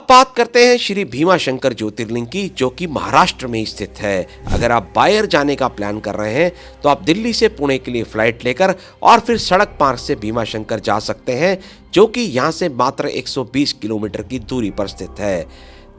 बात करते हैं श्री भीमाशंकर ज्योतिर्लिंग की, जो कि महाराष्ट्र में स्थित है। अगर आप बायर जाने का प्लान कर रहे हैं तो आप दिल्ली से पुणे के लिए फ्लाइट लेकर और फिर सड़क मार्ग से भीमाशंकर जा सकते हैं, जो कि यहाँ से मात्र 120 किलोमीटर की दूरी पर स्थित है।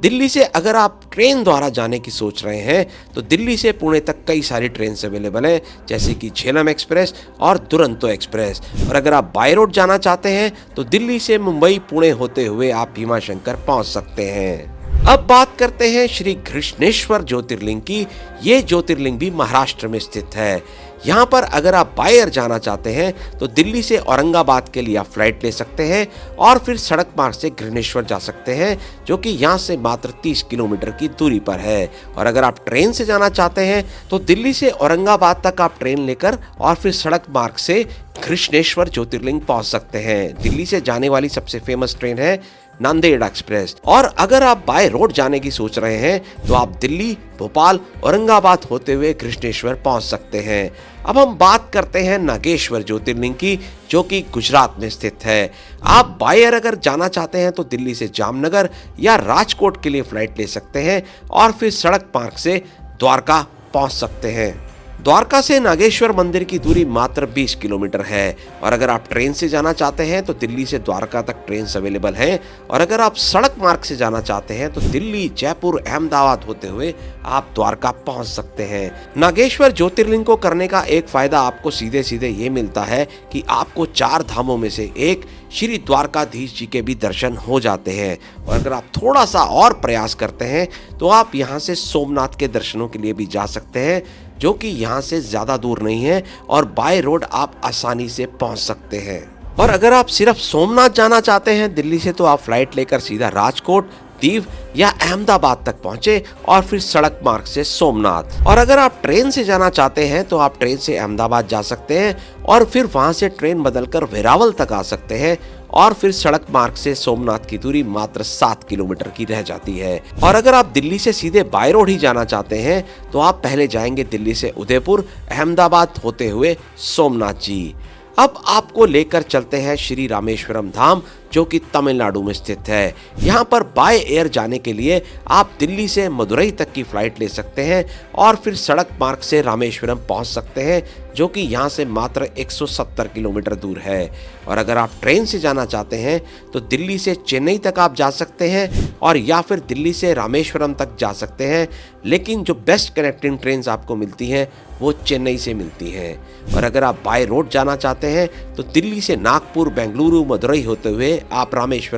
दिल्ली से अगर आप ट्रेन द्वारा जाने की सोच रहे हैं तो दिल्ली से पुणे तक कई सारी ट्रेन अवेलेबल हैं, जैसे कि झेलम एक्सप्रेस और दुरंतो एक्सप्रेस। और अगर आप बाय रोड जाना चाहते हैं तो दिल्ली से मुंबई पुणे होते हुए आप भीमाशंकर पहुंच सकते हैं। अब बात करते हैं श्री घृष्णेश्वर ज्योतिर्लिंग की। ये ज्योतिर्लिंग भी महाराष्ट्र में स्थित है। यहाँ पर अगर आप बाय एयर जाना चाहते हैं तो दिल्ली से औरंगाबाद के लिए आप फ्लाइट ले सकते हैं और फिर सड़क मार्ग से घृष्णेश्वर जा सकते हैं, जो कि यहाँ से मात्र 30 किलोमीटर की दूरी पर है। और अगर आप ट्रेन से जाना चाहते हैं तो दिल्ली से औरंगाबाद तक आप ट्रेन लेकर और फिर सड़क मार्ग से घृष्णेश्वर ज्योतिर्लिंग पहुंच सकते हैं। दिल्ली से जाने वाली सबसे फेमस ट्रेन है नांदेड़ एक्सप्रेस। और अगर आप बाय रोड जाने की सोच रहे हैं तो आप दिल्ली, भोपाल, औरंगाबाद होते हुए घृष्णेश्वर पहुंच सकते हैं। अब हम बात करते हैं नागेश्वर ज्योतिर्लिंग की, जो कि गुजरात में स्थित है। आप बाय एयर अगर जाना चाहते हैं तो दिल्ली से जामनगर या राजकोट के लिए फ्लाइट ले सकते हैं और फिर सड़क मार्ग से द्वारका पहुंच सकते हैं। द्वारका से नागेश्वर मंदिर की दूरी मात्र 20 किलोमीटर है। और अगर आप ट्रेन से जाना चाहते हैं तो दिल्ली से द्वारका तक ट्रेन अवेलेबल हैं। और अगर आप सड़क मार्ग से जाना चाहते हैं तो दिल्ली, जयपुर, अहमदाबाद होते हुए आप द्वारका पहुंच सकते हैं। नागेश्वर ज्योतिर्लिंग को करने का एक फायदा आपको सीधे सीधे ये मिलता है कि आपको 4 धामों में से एक श्री द्वारकाधीश जी के भी दर्शन हो जाते हैं। और अगर आप थोड़ा सा और प्रयास करते हैं तो आप यहाँ से सोमनाथ के दर्शनों के लिए भी जा सकते हैं, जो कि यहाँ से ज़्यादा दूर नहीं है और बाय रोड आप आसानी से पहुँच सकते हैं। और अगर आप सिर्फ सोमनाथ जाना चाहते हैं दिल्ली से तो आप फ्लाइट लेकर सीधा राजकोट, दीव या अहमदाबाद तक पहुंचे और फिर सड़क मार्ग से सोमनाथ। और अगर आप ट्रेन से जाना चाहते हैं तो आप ट्रेन से अहमदाबाद जा सकते हैं और फिर वहां से ट्रेन बदलकर वेरावल तक आ सकते हैं और फिर सड़क मार्ग से सोमनाथ की दूरी मात्र 7 किलोमीटर की रह जाती है। और अगर आप दिल्ली से सीधे बाय रोड ही जाना चाहते हैं तो आप पहले जाएंगे दिल्ली से उदयपुर, अहमदाबाद होते हुए सोमनाथ जी। अब आपको लेकर चलते हैं श्री रामेश्वरम धाम, जो कि तमिलनाडु में स्थित है। यहाँ पर बाय एयर जाने के लिए आप दिल्ली से मदुरई तक की फ्लाइट ले सकते हैं और फिर सड़क मार्ग से रामेश्वरम पहुँच सकते हैं, जो कि यहाँ से मात्र 170 किलोमीटर दूर है। और अगर आप ट्रेन से जाना चाहते हैं तो दिल्ली से चेन्नई तक आप जा सकते हैं और या फिर दिल्ली से रामेश्वरम तक जा सकते हैं, लेकिन जो बेस्ट कनेक्टिंग ट्रेन आपको मिलती हैं वो चेन्नई से मिलती हैं। और अगर आप बाय रोड जाना चाहते हैं तो दिल्ली से नागपुर, बेंगलुरु, मदुरई होते हुए आप रामेश्वरम